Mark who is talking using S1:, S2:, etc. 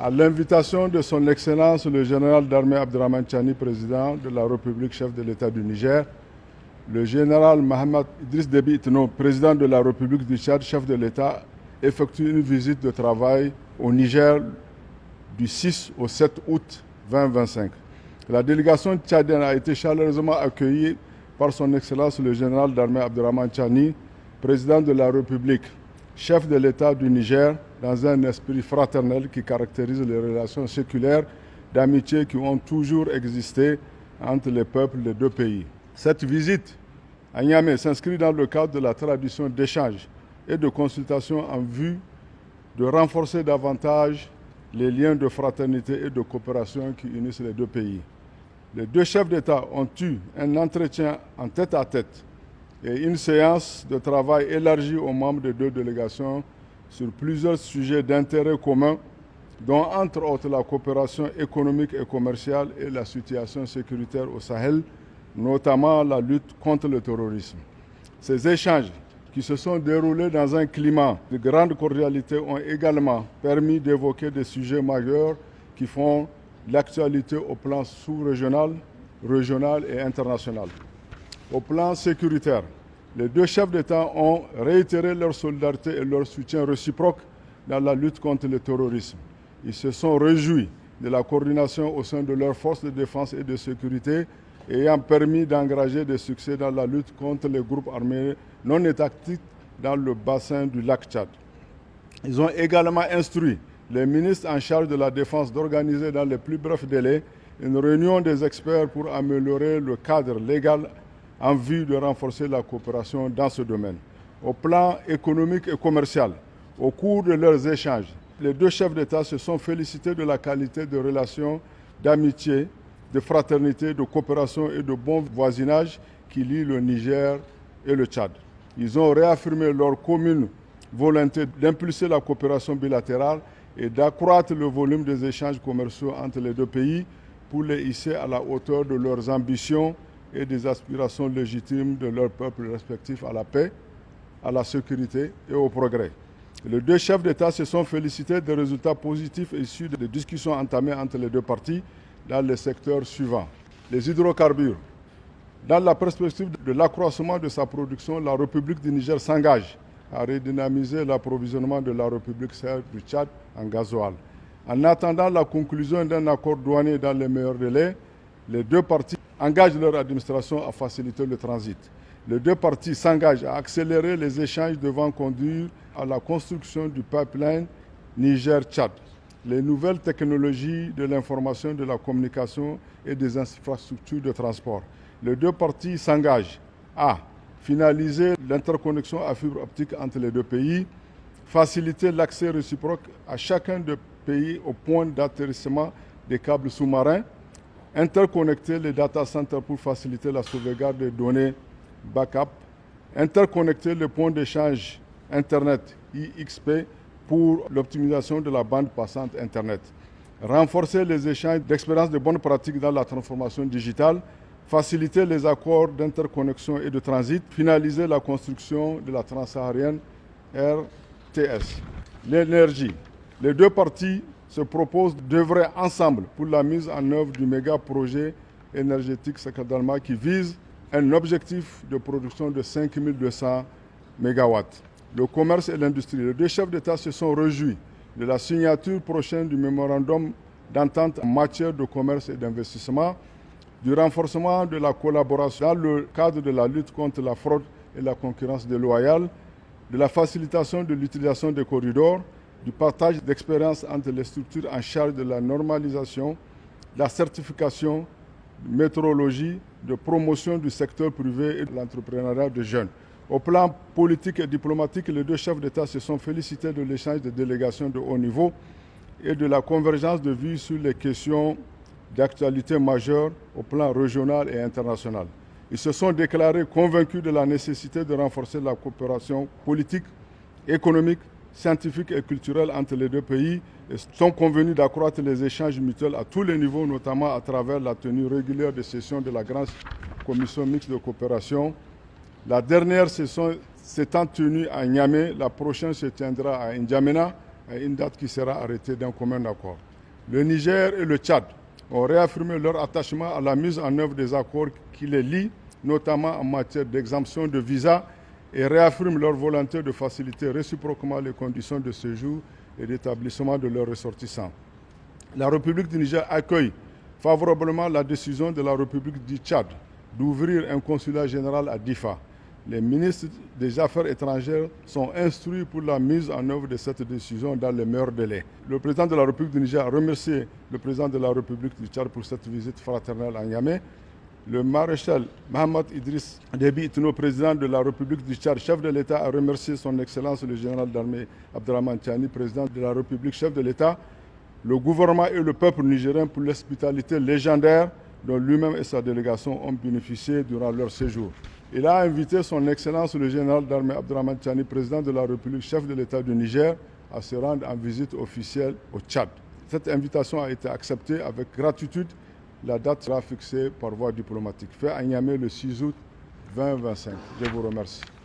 S1: À l'invitation de son Excellence le général d'armée Abderrahmane Tchani, président de la République, chef de l'État du Niger, le général Mohamed Idriss Déby Itno, président de la République du Tchad, chef de l'État, effectue une visite de travail au Niger du 6 au 7 août 2025. La délégation tchadienne a été chaleureusement accueillie par son Excellence le général d'armée Abderrahmane Tchani, président de la République, chef de l'État du Niger, dans un esprit fraternel qui caractérise les relations séculaires d'amitié qui ont toujours existé entre les peuples des deux pays. Cette visite à Niamey s'inscrit dans le cadre de la tradition d'échange et de consultation en vue de renforcer davantage les liens de fraternité et de coopération qui unissent les deux pays. Les deux chefs d'État ont eu un entretien en tête-à-tête et une séance de travail élargie aux membres des deux délégations sur plusieurs sujets d'intérêt commun, dont entre autres la coopération économique et commerciale et la situation sécuritaire au Sahel, notamment la lutte contre le terrorisme. Ces échanges, qui se sont déroulés dans un climat de grande cordialité, ont également permis d'évoquer des sujets majeurs qui font l'actualité au plan sous-régional, régional et international. Au plan sécuritaire, les deux chefs d'État ont réitéré leur solidarité et leur soutien réciproque dans la lutte contre le terrorisme. Ils se sont réjouis de la coordination au sein de leurs forces de défense et de sécurité ayant permis d'engager des succès dans la lutte contre les groupes armés non étatiques dans le bassin du lac Tchad. Ils ont également instruit les ministres en charge de la défense d'organiser dans les plus brefs délais une réunion des experts pour améliorer le cadre légal en vue de renforcer la coopération dans ce domaine. Au plan économique et commercial, au cours de leurs échanges, les deux chefs d'État se sont félicités de la qualité de relations d'amitié, de fraternité, de coopération et de bon voisinage qui lient le Niger et le Tchad. Ils ont réaffirmé leur commune volonté d'impulser la coopération bilatérale et d'accroître le volume des échanges commerciaux entre les deux pays pour les hisser à la hauteur de leurs ambitions et des aspirations légitimes de leurs peuples respectifs à la paix, à la sécurité et au progrès. Les deux chefs d'État se sont félicités des résultats positifs issus des discussions entamées entre les deux parties dans les secteurs suivants. Les hydrocarbures. Dans la perspective de l'accroissement de sa production, la République du Niger s'engage à redynamiser l'approvisionnement de la République sahel du Tchad en gasoil. En attendant la conclusion d'un accord douanier dans les meilleurs délais, les deux parties engagent leur administration à faciliter le transit. Les deux parties s'engagent à accélérer les échanges devant conduire à la construction du pipeline Niger-Tchad. Les nouvelles technologies de l'information, de la communication et des infrastructures de transport. Les deux parties s'engagent à finaliser l'interconnexion à fibre optique entre les deux pays, faciliter l'accès réciproque à chacun des pays au point d'atterrissement des câbles sous-marins, interconnecter les data centers pour faciliter la sauvegarde des données backup, interconnecter les points d'échange Internet IXP pour l'optimisation de la bande passante Internet, renforcer les échanges d'expériences de bonnes pratiques dans la transformation digitale, faciliter les accords d'interconnexion et de transit, finaliser la construction de la transsaharienne RTS. L'énergie. Les deux parties se proposent d'œuvrer ensemble pour la mise en œuvre du méga projet énergétique Sakadalma qui vise un objectif de production de 5200 MW. Le commerce et l'industrie. Les deux chefs d'État se sont réjouis de la signature prochaine du mémorandum d'entente en matière de commerce et d'investissement, du renforcement de la collaboration dans le cadre de la lutte contre la fraude et la concurrence déloyale, de la facilitation de l'utilisation des corridors, du partage d'expériences entre les structures en charge de la normalisation, de la certification, de métrologie, de promotion du secteur privé et de l'entrepreneuriat de jeunes. Au plan politique et diplomatique, les deux chefs d'État se sont félicités de l'échange de délégations de haut niveau et de la convergence de vues sur les questions d'actualité majeure au plan régional et international. Ils se sont déclarés convaincus de la nécessité de renforcer la coopération politique, économique, scientifique et culturelle entre les deux pays et sont convenus d'accroître les échanges mutuels à tous les niveaux, notamment à travers la tenue régulière des sessions de la Grande Commission mixte de coopération. La dernière session s'étant tenue à Niamey, la prochaine se tiendra à N'Djamena, à une date qui sera arrêtée d'un commun accord. Le Niger et le Tchad ont réaffirmé leur attachement à la mise en œuvre des accords qui les lient, notamment en matière d'exemption de visa, et réaffirment leur volonté de faciliter réciproquement les conditions de séjour et d'établissement de leurs ressortissants. La République du Niger accueille favorablement la décision de la République du Tchad d'ouvrir un consulat général à Difa. Les ministres des Affaires étrangères sont instruits pour la mise en œuvre de cette décision dans les meilleurs délais. Le président de la République du Niger a remercié le président de la République du Tchad pour cette visite fraternelle à Niamey. Le maréchal Mohamed Idriss Déby Itno, président de la République du Tchad, chef de l'État, a remercié son Excellence le général d'armée Abdrahmane Tiani, président de la République, chef de l'État, le gouvernement et le peuple nigérien pour l'hospitalité légendaire dont lui-même et sa délégation ont bénéficié durant leur séjour. Il a invité son Excellence le général d'armée Abdrahmane Tiani, président de la République, chef de l'État du Niger, à se rendre en visite officielle au Tchad. Cette invitation a été acceptée avec gratitude. La date sera fixée par voie diplomatique. Fait à Niamey le 6 août 2025. Je vous remercie.